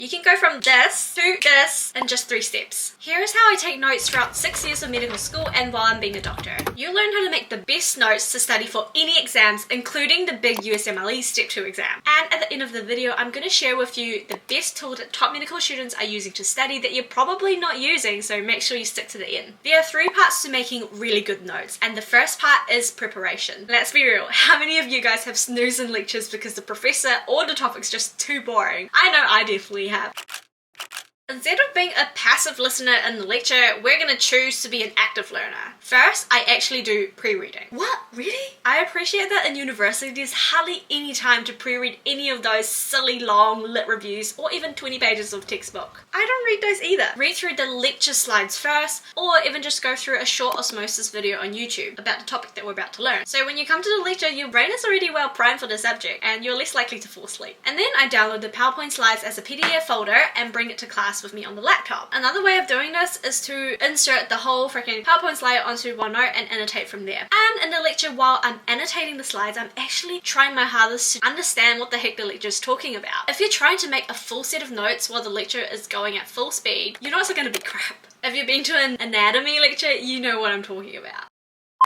You can go from this to this in just 3 steps. Here is how I take notes throughout 6 years of medical school and while I'm being a doctor. You learn how to make the best notes to study for any exams, including the big USMLE Step 2 exam. And at the end of the video, I'm going to share with you the best tool that top medical students are using to study that you're probably not using, so make sure you stick to the end. There are 3 parts to making really good notes, and the first part is preparation. Let's be real, how many of you guys have snoozed in lectures because the professor or the topic's just too boring? I know I definitely have. Instead of being a passive listener in the lecture, we're going to choose to be an active learner. First, I actually do pre-reading. What? Really? I appreciate that in university there's hardly any time to pre-read any of those silly long lit reviews or even 20 pages of textbook. I don't read those either. Read through the lecture slides first, or even just go through a short osmosis video on YouTube about the topic that we're about to learn. So when you come to the lecture, your brain is already well primed for the subject and you're less likely to fall asleep. And then I download the PowerPoint slides as a PDF folder and bring it to class with me on the laptop. Another way of doing this is to insert the whole freaking PowerPoint slide onto OneNote and annotate from there. And in the lecture, while I'm annotating the slides, I'm actually trying my hardest to understand what the heck the lecture is talking about. If you're trying to make a full set of notes while the lecture is going at full speed, your notes are going to be crap. If you've been to an anatomy lecture, you know what I'm talking about.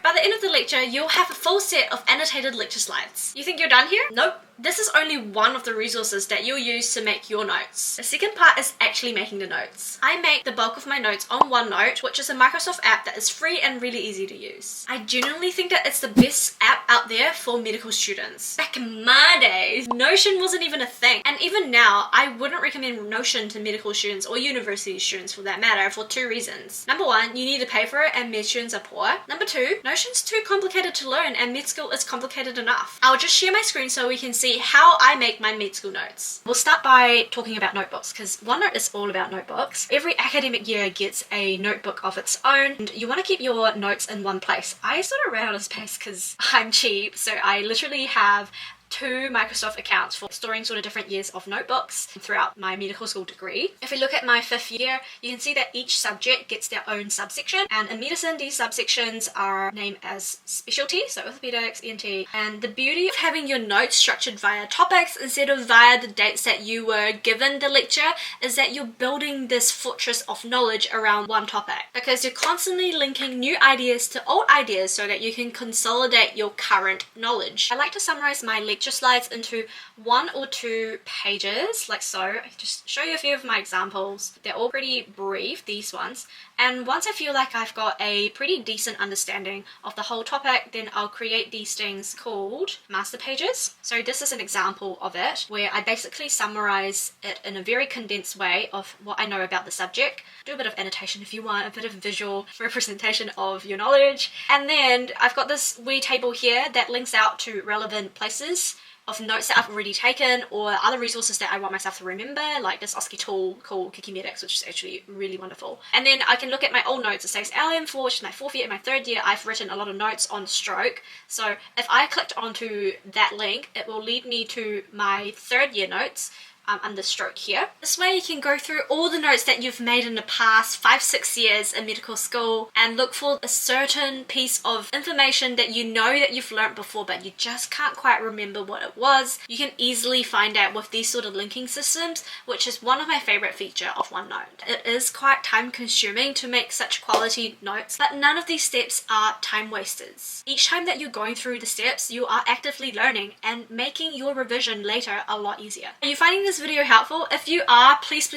By the end of the lecture, you'll have a full set of annotated lecture slides. You think you're done here? Nope. This is only one of the resources that you'll use to make your notes. The second part is actually making the notes. I make the bulk of my notes on OneNote, which is a Microsoft app that is free and really easy to use. I genuinely think that it's the best app out there for medical students. Back in my days, Notion wasn't even a thing. And even now, I wouldn't recommend Notion to medical students or university students for that matter for 2 reasons. Number 1, you need to pay for it and med students are poor. Number 2, Notion's too complicated to learn and med school is complicated enough. I'll just share my screen so we can see how I make my med school notes. We'll start by talking about notebooks because OneNote is all about notebooks. Every academic year gets a notebook of its own and you want to keep your notes in one place. I sort of ran out of space because I'm cheap, so I literally have 2 Microsoft accounts for storing sort of different years of notebooks throughout my medical school degree. If we look at my 5th year, you can see that each subject gets their own subsection, and in medicine these subsections are named as specialty, so orthopedics, ENT, and the beauty of having your notes structured via topics instead of via the dates that you were given the lecture is that you're building this fortress of knowledge around one topic because you're constantly linking new ideas to old ideas so that you can consolidate your current knowledge. I like to summarize my lecture slides into 1 or 2 pages like so. I just show you a few of my examples. They're all pretty brief, these ones, and once I feel like I've got a pretty decent understanding of the whole topic, then I'll create these things called master pages. So this is an example of it where I basically summarize it in a very condensed way of what I know about the subject, do a bit of annotation if you want, a bit of visual representation of your knowledge, and then I've got this wee table here that links out to relevant places of notes that I've already taken or other resources that I want myself to remember, like this OSCE tool called Kikimedics, which is actually really wonderful. And then I can look at my old notes. It says LM4, which is my 4th year. In my 3rd year, I've written a lot of notes on stroke. So if I clicked onto that link, it will lead me to my 3rd year notes under stroke here. This way you can go through all the notes that you've made in the past 5-6 years in medical school and look for a certain piece of information that you know that you've learnt before but you just can't quite remember what it was. You can easily find out with these sort of linking systems, which is one of my favorite features of OneNote. It is quite time consuming to make such quality notes, but none of these steps are time wasters. Each time that you're going through the steps, you are actively learning and making your revision later a lot easier. Are you finding this video helpful? If you are, please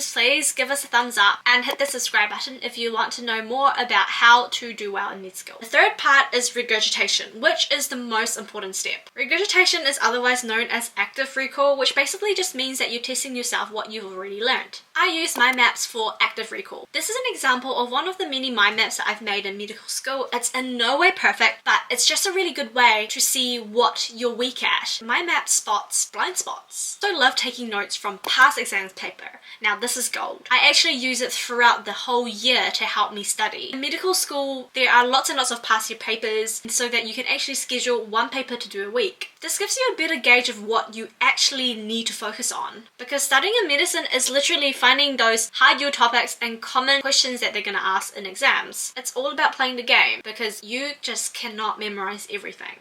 give us a thumbs up and hit the subscribe button if you want to know more about how to do well in med school. The 3rd part is regurgitation, which is the most important step. Regurgitation is otherwise known as active recall, which basically just means that you're testing yourself what you've already learned. I use mind maps for active recall. This is an example of one of the many mind maps that I've made in medical school. It's in no way perfect, but it's just a really good way to see what you're weak at. Mind map spots blind spots. So I love taking notes from past exams paper. Now this is gold. I actually use it throughout the whole year to help me study. In medical school, there are lots and lots of past year papers so that you can actually schedule 1 paper to do a week. This gives you a better gauge of what you actually need to focus on, because studying in medicine is literally finding those hard yield topics and common questions that they're going to ask in exams. It's all about playing the game because you just cannot memorize everything.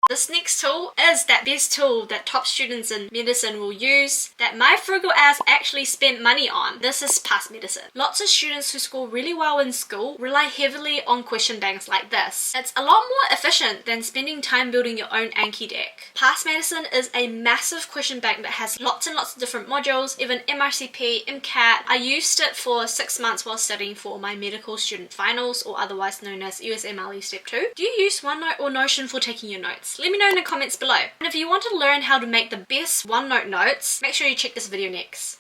This next tool is that best tool that top students in medicine will use, that my frugal ass actually spent money on. This is past medicine. Lots of students who score really well in school rely heavily on question banks like this. It's a lot more efficient than spending time building your own Anki deck. Past medicine is a massive question bank that has lots and lots of different modules, even MRCP, MCAT. I used it for 6 months while studying for my medical student finals, or otherwise known as USMLE Step 2. Do you use OneNote or Notion for taking your notes? Let me know in the comments below. And if you want to learn how to make the best OneNote notes, make sure you check this video next.